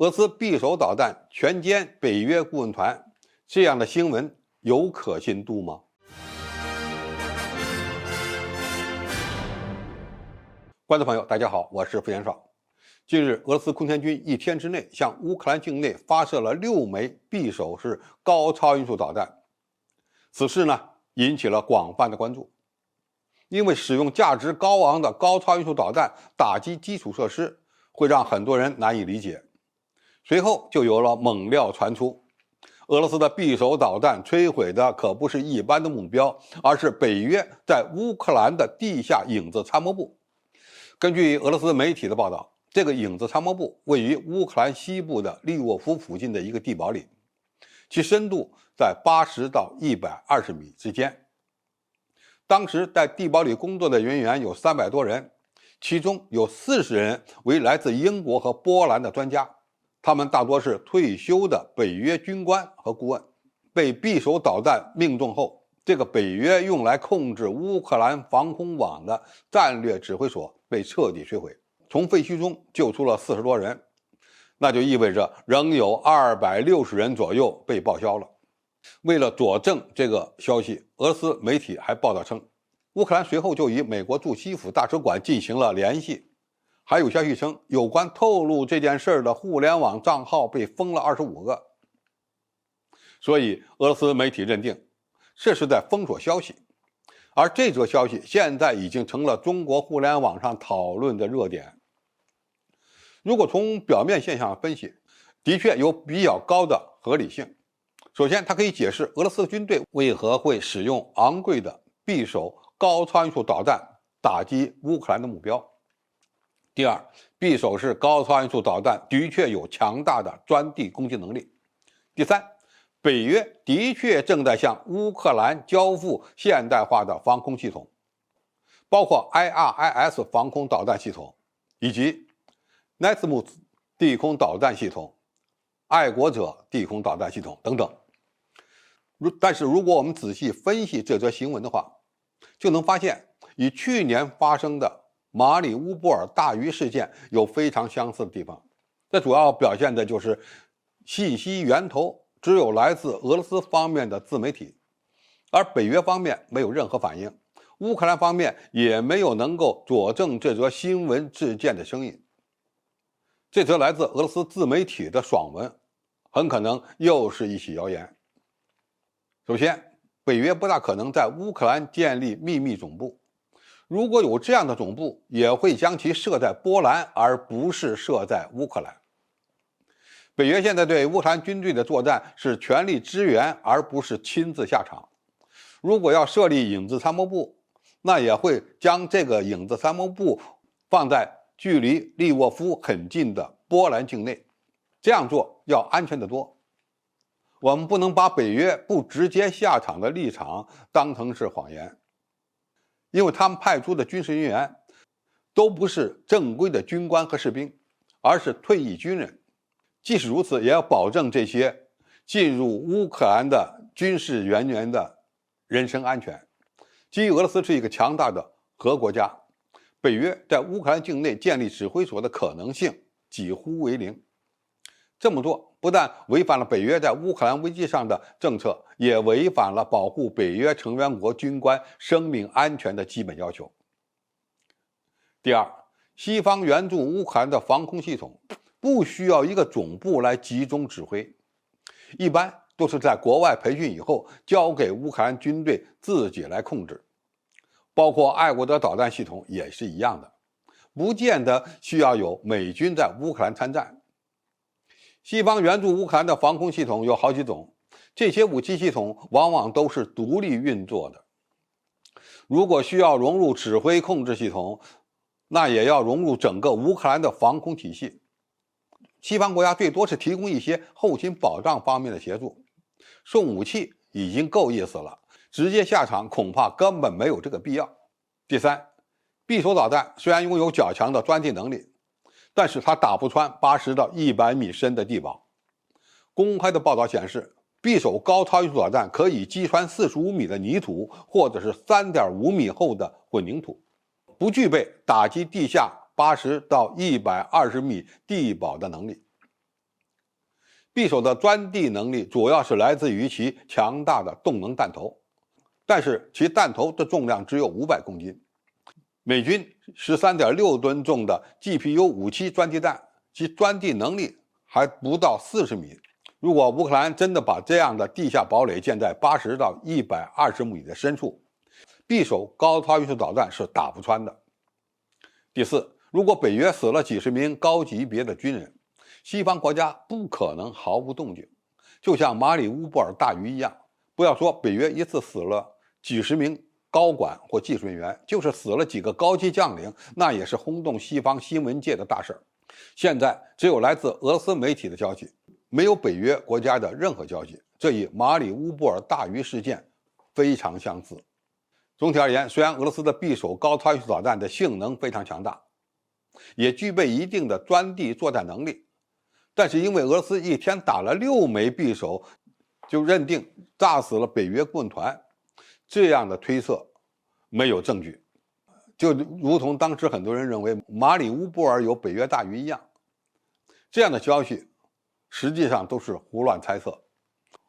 俄斯匕首导弹全歼北约顾问团，这样的新闻有可信度吗？观众朋友，大家好，我是付延绍。近日，俄罗斯空天军1天之内向乌克兰境内发射了6枚匕首式高超音速导弹。此事呢，引起了广泛的关注，因为使用价值高昂的高超音速导弹打击基础设施，会让很多人难以理解。随后就有了猛料传出，俄罗斯的匕首导弹摧毁的可不是一般的目标，而是北约在乌克兰的地下影子参谋部。根据俄罗斯媒体的报道，这个影子参谋部位于乌克兰西部的利沃夫附近的一个地堡里，其深度在80到120米之间。当时在地堡里工作的人员有300多人，其中有40人为来自英国和波兰的专家，他们大多是退休的北约军官和顾问。被匕首导弹命中后，这个北约用来控制乌克兰防空网的战略指挥所被彻底摧毁，从废墟中救出了40多人，那就意味着仍有260人左右被报销了。为了佐证这个消息，俄罗斯媒体还报道称，乌克兰随后就与美国驻基辅大使馆进行了联系，还有消息称，有关透露这件事的互联网账号被封了25个。所以俄罗斯媒体认定这是在封锁消息，而这则消息现在已经成了中国互联网上讨论的热点。如果从表面现象分析，的确有比较高的合理性。首先，它可以解释俄罗斯军队为何会使用昂贵的匕首高超音速导弹打击乌克兰的目标。第二，匕首式高超音速导弹的确有强大的钻地攻击能力。第三，北约的确正在向乌克兰交付现代化的防空系统，包括 IRIS 防空导弹系统以及 NASAMS 地空导弹系统、爱国者地空导弹系统等等。但是如果我们仔细分析这则新闻的话，就能发现与去年发生的马里乌波尔大鱼事件有非常相似的地方。这主要表现的就是信息源头只有来自俄罗斯方面的自媒体，而北约方面没有任何反应，乌克兰方面也没有能够佐证这则新闻事件的声音。这则来自俄罗斯自媒体的爽文很可能又是一起谣言。首先，北约不大可能在乌克兰建立秘密总部，如果有这样的总部，也会将其设在波兰，而不是设在乌克兰。北约现在对乌克兰军队的作战是全力支援，而不是亲自下场。如果要设立影子参谋部，那也会将这个影子参谋部放在距离利沃夫很近的波兰境内，这样做要安全得多。我们不能把北约不直接下场的立场当成是谎言，因为他们派出的军事人员都不是正规的军官和士兵，而是退役军人。即使如此，也要保证这些进入乌克兰的军事人员的人身安全。基于俄罗斯是一个强大的核国家，北约在乌克兰境内建立指挥所的可能性几乎为零。这么做不但违反了北约在乌克兰危机上的政策，也违反了保护北约成员国军官生命安全的基本要求。第二，西方援助乌克兰的防空系统不需要一个总部来集中指挥，一般都是在国外培训以后交给乌克兰军队自己来控制，包括爱国者导弹系统也是一样的，不见得需要有美军在乌克兰参战。西方援助乌克兰的防空系统有好几种，这些武器系统往往都是独立运作的。如果需要融入指挥控制系统，那也要融入整个乌克兰的防空体系。西方国家最多是提供一些后勤保障方面的协助，送武器已经够意思了，直接下场恐怕根本没有这个必要。第三，匕首导弹虽然拥有较强的钻地能力，但是它打不穿80到100米深的地堡。公开的报道显示，匕首高超音速导弹可以击穿45米的泥土，或者是3.5米厚的混凝土，不具备打击地下80到120米地堡的能力。匕首的钻地能力主要是来自于其强大的动能弹头，但是其弹头的重量只有500公斤。美军13.6吨重的 GPU-57 钻地弹，其钻地能力还不到40米。如果乌克兰真的把这样的地下堡垒建在80到120米的深处，匕首高超音速导弹是打不穿的。第四，如果北约死了几十名高级别的军人，西方国家不可能毫无动静，就像马里乌波尔大鱼一样。不要说北约一次死了几十名高管或技术人员，就是死了几个高级将领，那也是轰动西方新闻界的大事。现在只有来自俄罗斯媒体的消息，没有北约国家的任何消息，这与马里乌波尔大鱼事件非常相似。总体而言，虽然俄罗斯的匕首高超音速导弹的性能非常强大，也具备一定的钻地作战能力，但是因为俄罗斯一天打了6枚匕首，就认定炸死了北约顾问团，这样的推测没有证据，就如同当时很多人认为马里乌波尔有北约大鱼一样，这样的消息实际上都是胡乱猜测。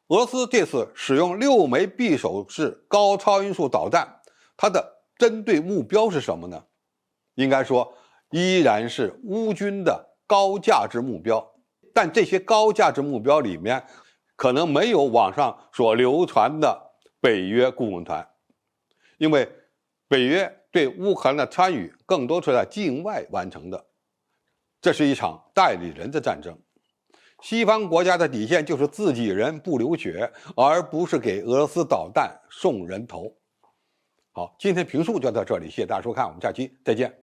俄罗斯这次使用6枚匕首式高超音速导弹，它的针对目标是什么呢？应该说依然是乌军的高价值目标，但这些高价值目标里面可能没有网上所流传的北约顾问团，因为北约对乌克兰的参与更多是在境外完成的，这是一场代理人的战争。西方国家的底线就是自己人不流血，而不是给俄罗斯导弹送人头。好，今天评述就到这里，谢谢大家收看，我们下期再见。